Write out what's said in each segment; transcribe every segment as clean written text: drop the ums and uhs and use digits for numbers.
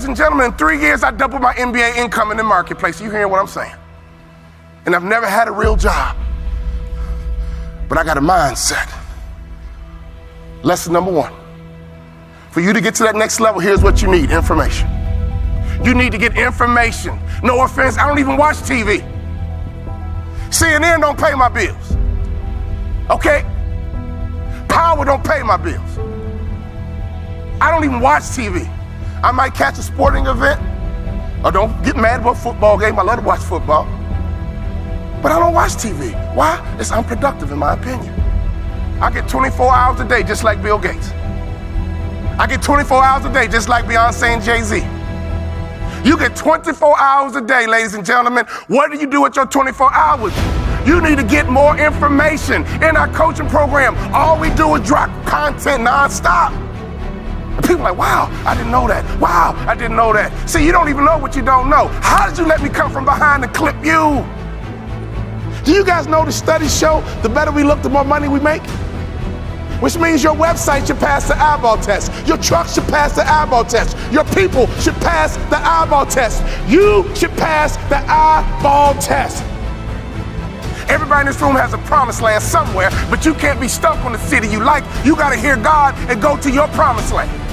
and gentlemen, in 3 years, I doubled my MBA income in the marketplace. You hearing what I'm saying? And I've never had a real job, but I got a mindset. Lesson number 1. For you to get to that next level, here's what you need: information. You need to get information. No offense, I don't even watch TV. CNN don't pay my bills. Okay? Power don't pay my bills. I don't even watch TV. I might catch a sporting event, or don't get mad about a football game. I love to watch football. But I don't watch TV. Why? It's unproductive in my opinion. I get 24 hours a day just like Bill Gates. I get 24 hours a day just like Beyonce and Jay-Z. You get 24 hours a day, ladies and gentlemen. What do you do with your 24 hours? You need to get more information. In our coaching program, all we do is drop content nonstop. And people are like, wow, I didn't know that. Wow, I didn't know that. See, you don't even know what you don't know. How did you let me come from behind and clip you? Do you guys know the studies show the better we look, the more money we make? Which means your website should pass the eyeball test. Your truck should pass the eyeball test. Your people should pass the eyeball test. You should pass the eyeball test. Everybody in this room has a promised land somewhere, but you can't be stuck on the city you like. You got to hear God and go to your promised land.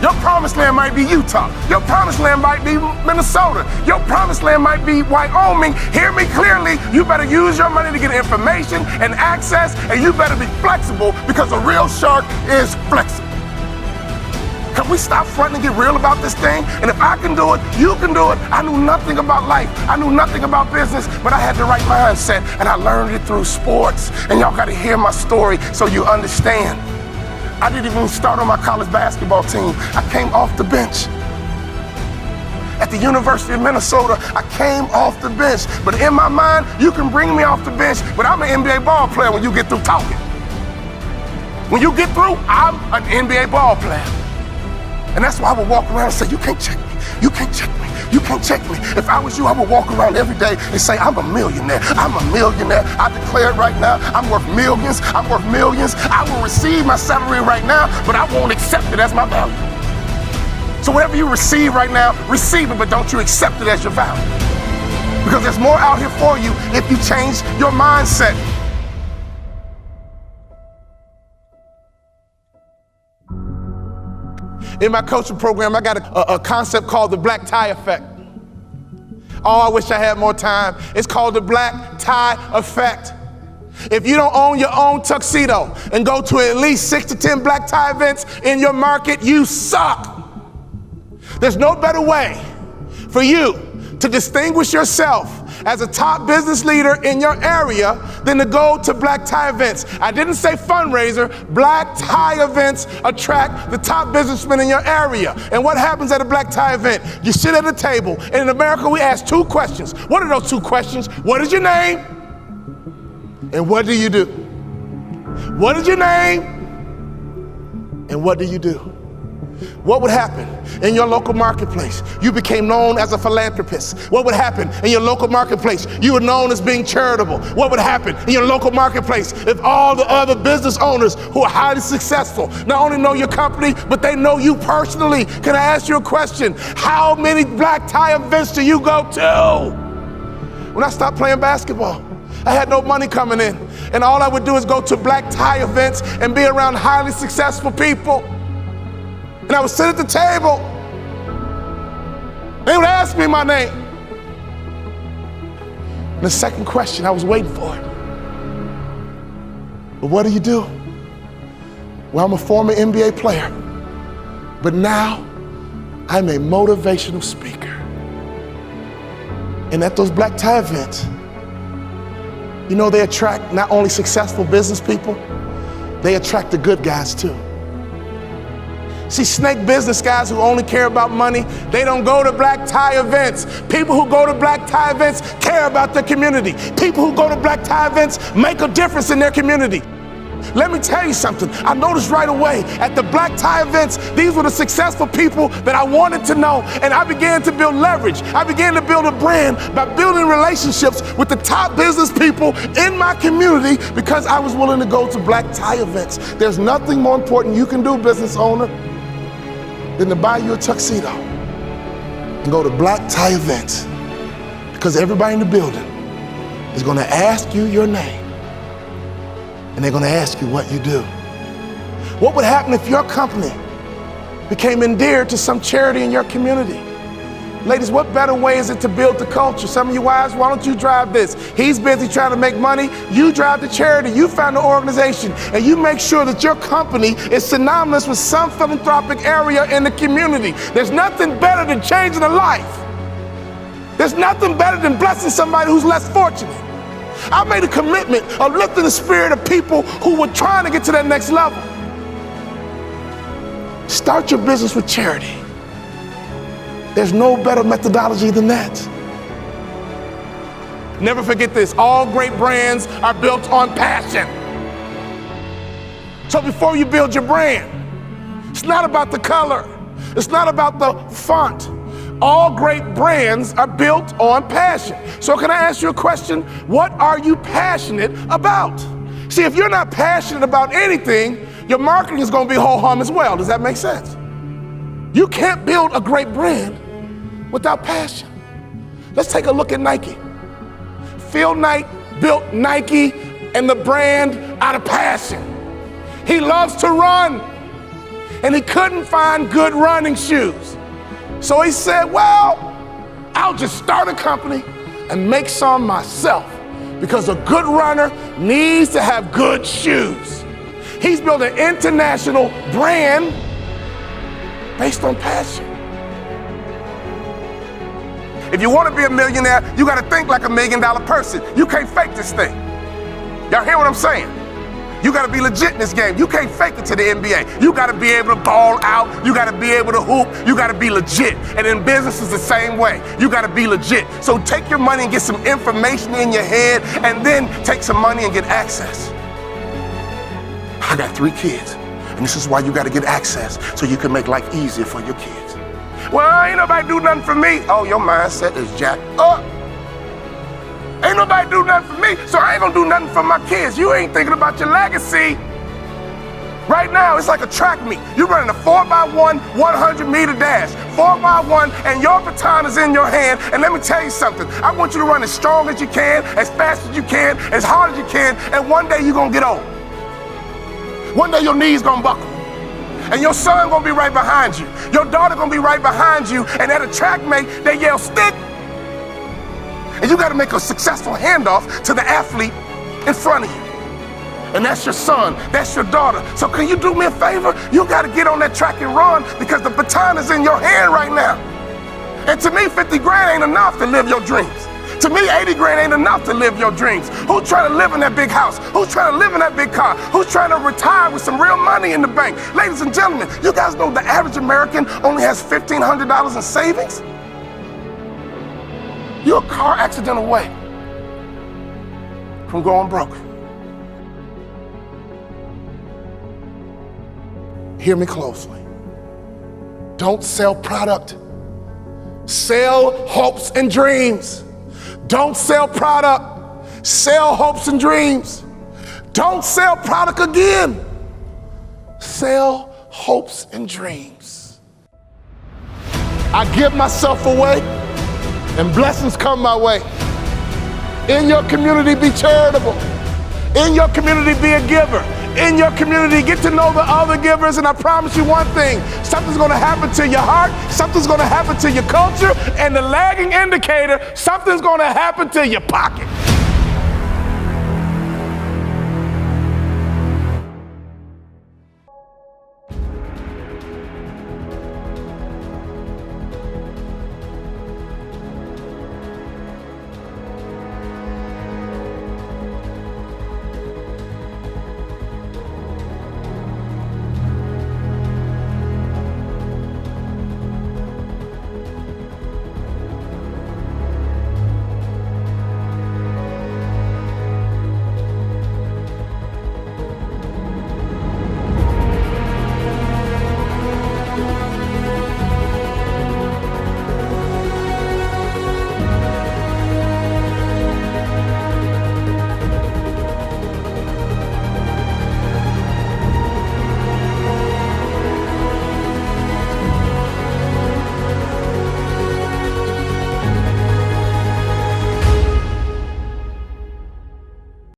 Your promised land might be Utah. Your promised land might be Minnesota. Your promised land might be Wyoming. Hear me clearly. You better use your money to get information and access, and you better be flexible, because a real shark is flexible. Can we stop fronting and get real about this thing? And if I can do it, you can do it. I knew nothing about life. I knew nothing about business, but I had the right mindset, and I learned it through sports. And y'all got to hear my story so you understand. I didn't even start on my college basketball team. I came off the bench. At the University of Minnesota, I came off the bench. But in my mind, you can bring me off the bench, but I'm an NBA ball player when you get through talking. When you get through, I'm an NBA ball player. And that's why I would walk around and say, you can't check me. You can't check me. You can't check me. If I was you, I would walk around every day and say, I'm a millionaire. I'm a millionaire. I declare it right now. I'm worth millions. I'm worth millions. I will receive my salary right now, but I won't accept it as my value. So whatever you receive right now, receive it, but don't you accept it as your value. Because there's more out here for you if you change your mindset. In my coaching program, I got a concept called the black tie effect. Oh, I wish I had more time. It's called the black tie effect. If you don't own your own tuxedo and go to at least 6 to 10 black tie events in your market, you suck. There's no better way for you to distinguish yourself as a top business leader in your area than to go to black tie events. I didn't say fundraiser. Black tie events attract the top businessmen in your area. And what happens at a black tie event? You sit at a table, and in America we ask 2 questions. What are those 2 questions? What is your name? And what do you do? What is your name? And what do you do? What would happen in your local marketplace? You became known as a philanthropist. What would happen in your local marketplace? You were known as being charitable. What would happen in your local marketplace if all the other business owners who are highly successful not only know your company, but they know you personally? Can I ask you a question? How many black tie events do you go to? When I stopped playing basketball, I had no money coming in, and all I would do is go to black tie events and be around highly successful people. And I would sit at the table. They would ask me my name. And the second question, I was waiting for it. But what do you do? Well, I'm a former NBA player, but now I'm a motivational speaker. And at those black tie events, you know, they attract not only successful business people, they attract the good guys too. See, snake business guys who only care about money, they don't go to black tie events. People who go to black tie events care about their community. People who go to black tie events make a difference in their community. Let me tell you something. I noticed right away at the black tie events, these were the successful people that I wanted to know, and I began to build leverage. I began to build a brand by building relationships with the top business people in my community because I was willing to go to black tie events. There's nothing more important you can do, business owner, than to buy you a tuxedo and go to black tie events, because everybody in the building is going to ask you your name and they're going to ask you what you do. What would happen if your company became endeared to some charity in your community? Ladies, what better way is it to build the culture? Some of you wives, why don't you drive this? He's busy trying to make money. You drive the charity. You found the organization, and you make sure that your company is synonymous with some philanthropic area in the community. There's nothing better than changing a life. There's nothing better than blessing somebody who's less fortunate. I made a commitment of lifting the spirit of people who were trying to get to that next level. Start your business with charity. There's no better methodology than that. Never forget this, all great brands are built on passion. So before you build your brand, it's not about the color, it's not about the font. All great brands are built on passion. So can I ask you a question? What are you passionate about? See, if you're not passionate about anything, your marketing is going to be ho-hum as well. Does that make sense? You can't build a great brand without passion. Let's take a look at Nike. Phil Knight built Nike and the brand out of passion. He loves to run, and he couldn't find good running shoes. So he said, well, I'll just start a company and make some myself, because a good runner needs to have good shoes. He's built an international brand based on passion. If you want to be a millionaire, you got to think like $1 million person. You can't fake this thing. Y'all hear what I'm saying? You got to be legit in this game. You can't fake it to the NBA. You got to be able to ball out. You got to be able to hoop. You got to be legit. And in business is the same way. You got to be legit. So take your money and get some information in your head, and then take some money and get access. I got 3 kids, and this is why you got to get access, so you can make life easier for your kids. Well, ain't nobody do nothing for me. Oh, your mindset is jacked up. Ain't nobody do nothing for me, so I ain't gonna do nothing for my kids. You ain't thinking about your legacy. Right now, it's like a track meet. You're running a 4x1, 100-meter dash. 4x1, and your baton is in your hand. And let me tell you something. I want you to run as strong as you can, as fast as you can, as hard as you can, and one day you're gonna get old. One day your knees gonna buckle. And your son gonna be right behind you. Your daughter gonna be right behind you, and at a track meet, they yell, stick. And you gotta make a successful handoff to the athlete in front of you. And that's your son, that's your daughter. So can you do me a favor? You gotta get on that track and run, because the baton is in your hand right now. And to me, 50 grand ain't enough to live your dreams. To me, 80 grand ain't enough to live your dreams. Who's trying to live in that big house? Who's trying to live in that big car? Who's trying to retire with some real money in the bank? Ladies and gentlemen, you guys know the average American only has $1,500 in savings? You're a car accident away from going broke. Hear me closely. Don't sell product. Sell hopes and dreams. Don't sell product. Sell hopes and dreams. Don't sell product again. Sell hopes and dreams. I give myself away, and blessings come my way. In your community, be charitable. In your community, be a giver. In your community, get to know the other givers, and I promise you one thing, something's gonna happen to your heart, something's gonna happen to your culture, and the lagging indicator, something's gonna happen to your pocket.